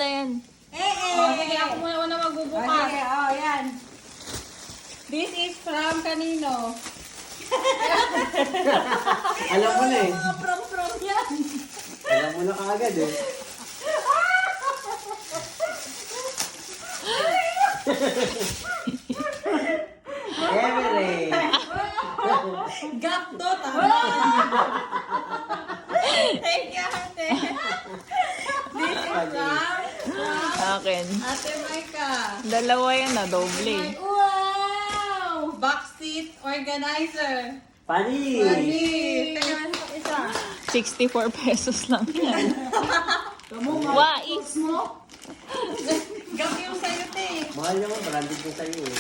na yan. Sige, ako muna magbubukas. Yan. This is from kanino? Alam mo na eh. From yan. Alam mo na kaagad eh. Every. Gapto, tama. Thank you, ate. This is from Akin. Ate Maika. Dalawa yan na, doble. Wow! Backseat organizer. Pani! Teka, isa. 64 pesos lang yan. Wais! Gap yung sa'yo, te. Mahal naman, branded ko sa'yo eh.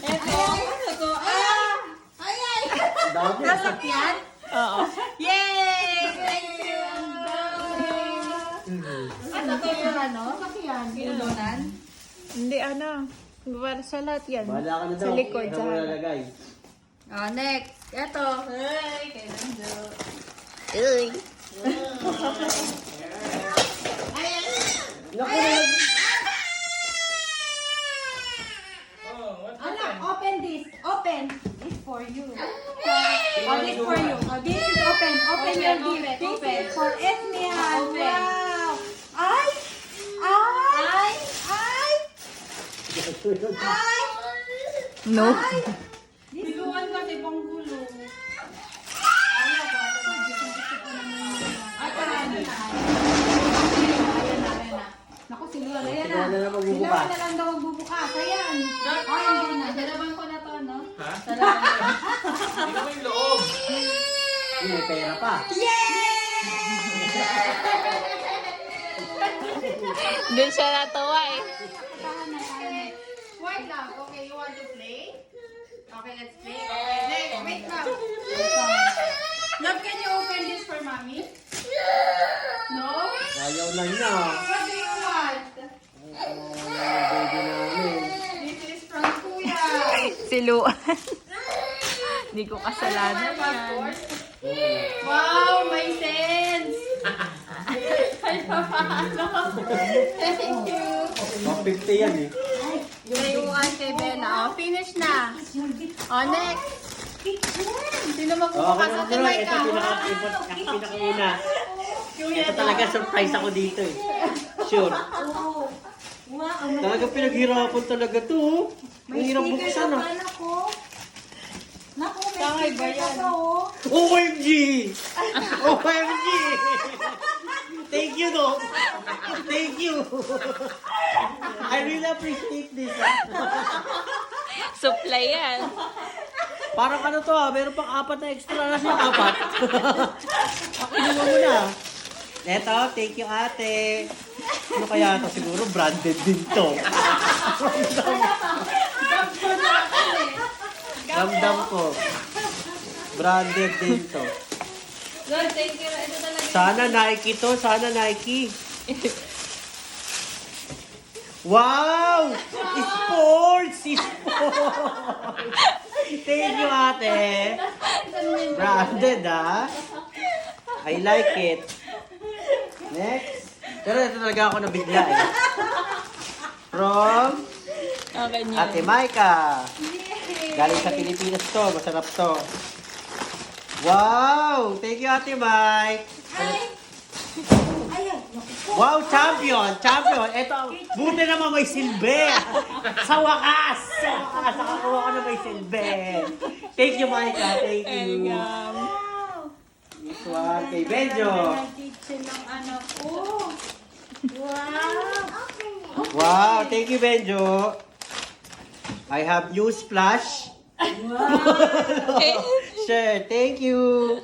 Eto, ano to? Ay! Dami. Nasakyan? Oo. Yay! Thank you! Ano to yung ano? Sakyan? Pinulonan? Hindi, ano. Para sa lahat yan. Bahala ka na daw. Sa likod, Ikaw sa mo harap. lalagay. Oh, next. Eto. Hey, kay Nando. Uy. Naku, Anak, open this. Open. This for you. Oh, this for you. Oh, this is open. Open your gift. This is for Esmian. Open. Wow. Ay! Ay! Ay! Ay! No. Siluan kasi pang gulo. Ay, parang na. Ayan na. Naku, siluan na yan Siluan ah. na lang magbubukas. Siluan na lang daw magbubukas. Ayan. Ay, hindi na. Dalaban ko na to, no? Ha? Salamat. Hindi naman yung loob. may pera pa. Doon siya natawa eh. Wait lang. Okay, you want to play? Okay, let's play. Okay, next. Wait lang. Love, can you open this for mommy? No? Ayaw na niya. What do you want? Baby namin. This is from Kuya. Siluan. Hindi ko kasalanan yan. Passport. Wow, may sense. Ay, papaano? Thank you. 150 yan eh. Layuan kay Bella. Oh, finish na. Oh, next. Sino Okay magbubukas na Ate bro, Maika? ito pinakauna. Ito talaga surprise ako dito eh. Sure. Talaga pinaghirapan talaga to. Oh. Ang hirap buksan ah. Naku, may Tangay ba sticker yan? pa oh. OMG! OMG! Thank you, Doc. Thank you. I really appreciate this. Supply yan. Parang ano to ah, meron pang 4 na extra na siya, 4. Kinuha mo na. Eto, thank you ate. Ano kaya ito? Siguro branded din to. Ramdam ko. Branded din to. Lord, thank you. Ito talaga. Sana Nike to, sana Nike. Wow! Sports! Sports! Thank you, ate. Branded, ah. I like it. Next. Pero ito talaga ako nabigla, eh. From Okay niya. Ate Maika. Galing sa Pilipinas to. Masarap to. Wow! Thank you, Ate Mike. Wow, champion! Champion! Ito, buti naman may silbi! Sa wakas! Sa wakas, nakakuha ko na may silbi. Thank you, Maika. Thank you. This one kay Benjo. Kitchen ng anak ko. Wow, thank you, Benjo. I have news flash. Sure, thank you.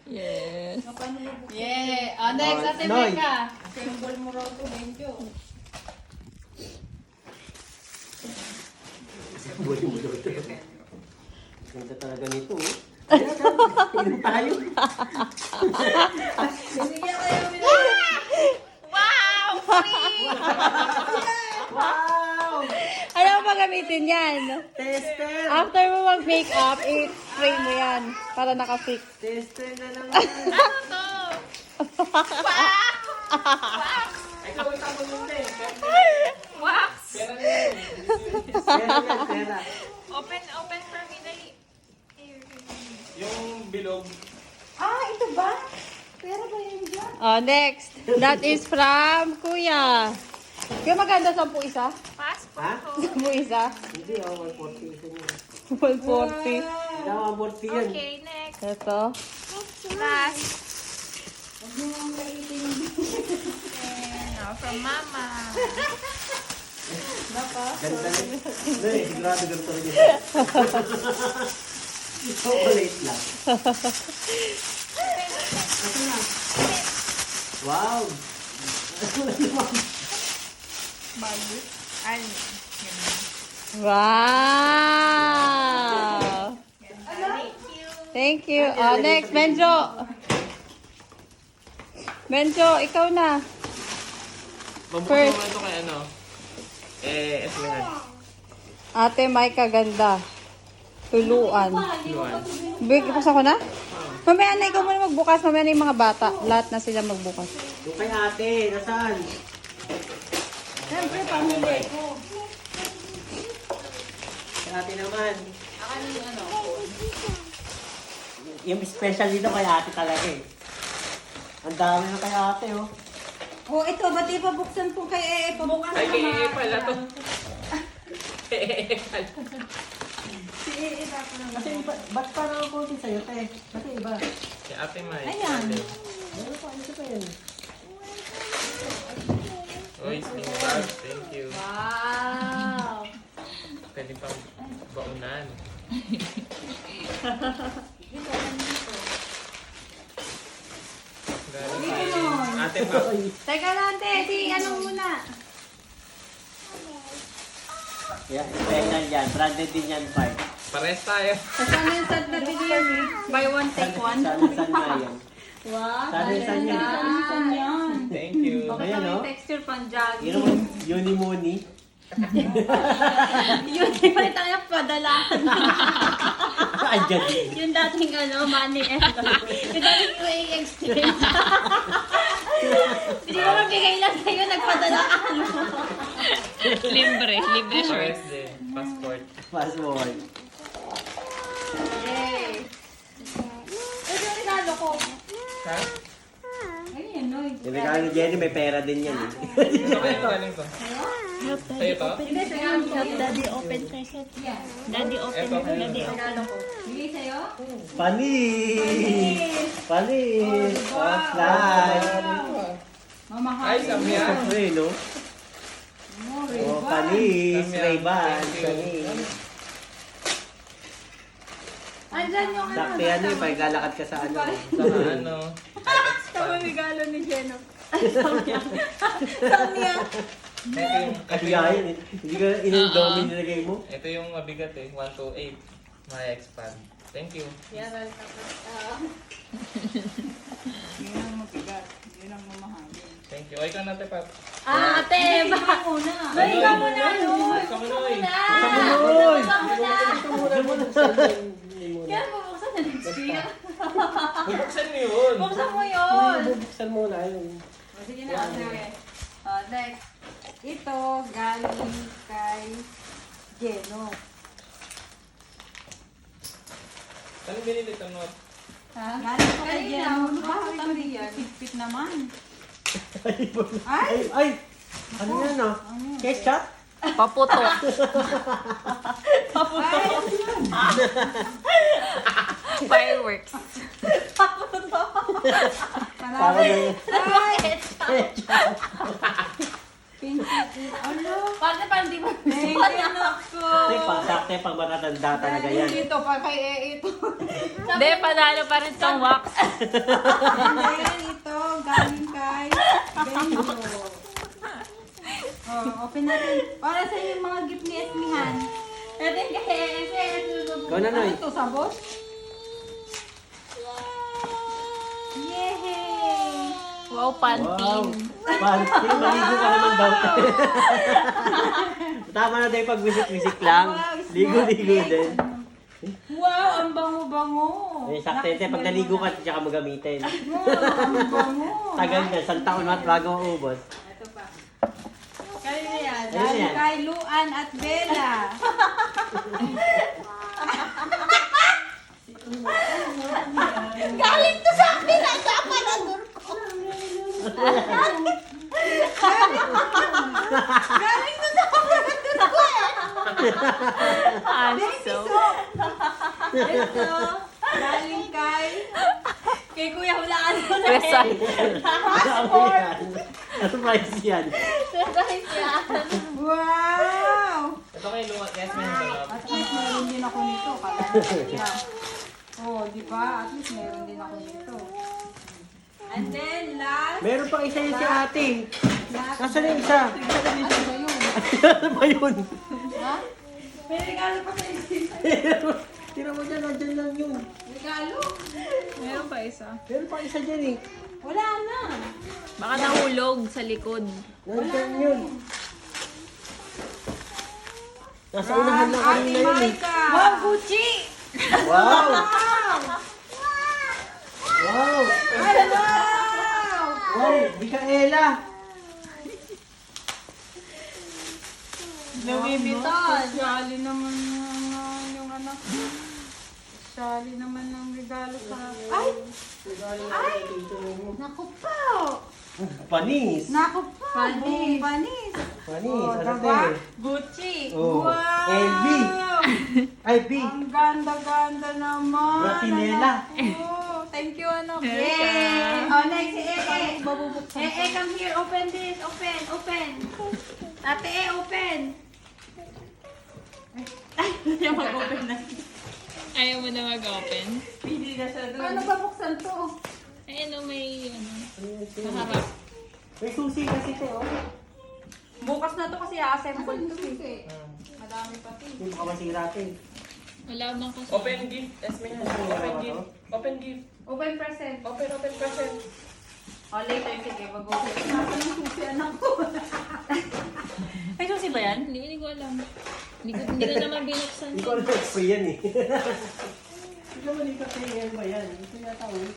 Yes. Yeah. Oh, next, Oh, Ate Noy. Mika. Symbol mo raw to, Benjo. Ganda talaga nito. Ilan tayo? Binigyan kayo Wow! Free! Wow! Ano ang pagamitin yan? Tester! After mo mag-makeup, i-spray mo yan para naka-fix. Tester na naman. Ano to? Wow! Wow! ko itapon mo na eh. Wax! Pera na yun. Pera. Open for me, dali. Yung bilog. Ah, ito ba? Pera ba yan dyan? Oh, next. That is from Kuya. Kuya, maganda 10 isa? Passport Ha? ko. 10 isa? Hindi, 140 isa niya. 140. Hindi, 140 yan. Okay, next. Ito. Last. And now from Mama. Ganda rin. Hindi, sigurado ganito rin yun. Chocolate lang. Wow! Bago. Ay, ganun. Wow! Thank you. Oh, next, Benjo. Benjo, ikaw na. Mabukas First. mo ito kay ano. Eslihan. Ate Maika ganda. Tuluan. Luan. Bukas ako na? Mamaya na ikaw muna magbukas. Mamaya na yung mga bata. Lahat na sila magbukas. Yung kay ate, nasaan? Siyempre, pamilya ko. Kay ate naman. Yung special dito kay ate talaga eh. Ang dami na kay ate oh. Oh, ito, ba't ipabuksan ko kay Ee? Pabukas Ay, kay na Ee pala to. Kay Ee pala. Si Ee, dapat naman. Kasi iba, ba't parang ako konti sa'yo te? Kasi iba. Kay Ate Mai. Ayan. Ano pa, ano pa yan? Uy, sling bag. Thank you. Wow! Pwede pang baunan. Galing kay Ate Pa. Teka lang, te. Si ano muna? Yeah, special yan. Branded din yan, Park. Pares tayo. Kasama yung set na bigyan eh. Buy one, take one. San nga yan. Wow, Sana yung san yan. San yan. Thank you. Bakit Ayan, may oh. texture pang jogging? Yun naman, Unimoni. Yun, di ba tayo padalahan? Andyan din. Yung dating money yung dating UA exchange. Hindi mo mabigay lang sa'yo, nagpadala ka. Libre short. Pares din. Passport. Password. Yay! Ito yung regalo ko. Ha? Ayun, no. Yung regalo ni Jenny, may pera din yan eh. Ano kaya galing to? Sa'yo to? Hindi, regalo ko. Daddy open present. Daddy open. Eto. Daddy open. Regalo ko. Bigay sa'yo? Panis! Panis! Offline! Mamahal. Ay, samya. Siyempre, no? Oh, panis! Samya. Ray-Ban! Thank you. Panis! Andyan yung ano. Sakto yan eh, paglalakad ka sa ano. Saka ano. Tama regalo ni Jenna. Samya. Samya. Ito yung Kasiyahin eh. Hindi ka in-indomie nilagay mo. Ito yung mabigat eh. 1 to 8. May expand. Thank you. Yan ang Yun ang mabigat. Yun ang mamahal. Thank you. O, ikaw na, Tepat. Ate, baka muna. Ay, ikaw muna, Loy. Kamunoy. Kamunoy! Kaya bubuksan na din siya. Bubuksan mo yun. Buksan mo yun. Bubuksan mo na yun. Sige na, sige. Next. Ito, galing kay Jeno. Anong binili ito, Not? Ha? Galing ko kay Jeno. Bakit ang pit naman? Ay! Ay! Ano yan ah? Ketchup? Paputo. Fireworks. Para na yun. Ano? Paano pa hindi mo? Thank you, Nako. Sakto yung pag matatanda talaga yan. Dito, pa kay ito. Hindi, panalo pa rin tong wax. Ayan, ito, galing kay Benjo. Oh, open natin. Para sa yung mga gift ni Esmihan. Ito yung kay Ikaw na, Noy. Ano ito, sabos? Yay! Wow, pantin. Panty, maligo ka naman daw. Tama na tayo pag wisik-wisik lang. Ligo-ligo din. Wow, ang bango-bango. Eh, sakto yun, pag naligo ka, tsaka mo gamitin. Wow, ang bango. Tagal na, 1 taon na bago maubos. Ito pa. Kanina yan. Kanina Galing yan. kay Luan at Bella. Galing to sa akin, nagkaparador ko. Galing to sa kapatid ko eh. Hanso. Ito, galing kay Kuya Hulaan mo na Present. Passport. Surprise yan. Surprise yan. Wow! Ito kay Luan. Yes, meron. At least meron din ako nito. Kala oh, di ba? At least meron din ako nito. And then last, Meron pa isa yun si ate. last. Nasaan yung isa? Ano ba yun? Ano ba yun? Ha? May regalo pa sa isip. Tira mo dyan, nandyan lang yun. Regalo? Meron pa isa. Meron pa isa dyan eh. Wala na. Baka nahulog sa likod. Nandyan yun. Nasa unahan lang kanina yun eh. Wow, Gucci! Wow! Wow! Hello! Wow! Micaela! Louis Vuitton. Sali naman yung anak ko. Sali naman ng regalo sa... Ay! Ay! Naku po! Panis! Naku po! Panis! Panis! Panis! Oh, Ano diba? te? Gucci! Oh. Wow! LV. Ay, B! Ang ganda-ganda naman! Bratinela. Oh, thank you, anak. Yes, Yay! ah. Oh, next, come here. Open this. Open. Ate, open. Ay, hindi mag-open na. Ayaw mo na mag-open? Pili na siya doon. Ano ba buksan to? Ayun o, may ano. Maharap. May susi kasi te, oh. Bukas na to kasi assemble to eh. Madami pati. Hindi baka masira te. Wala bang kasi. Open gift. Yes, meron. Open gift. Open gift. Open present. Open present. Oh, later, sige, mag-open. Nasa ng susi, anak ko. Ay, susi ba yan? Hindi ko alam. Hindi ko naman binuksan. Hindi ko alam expo yan eh. Hindi ko alam ito te, yan ba yan? Ito yata oh.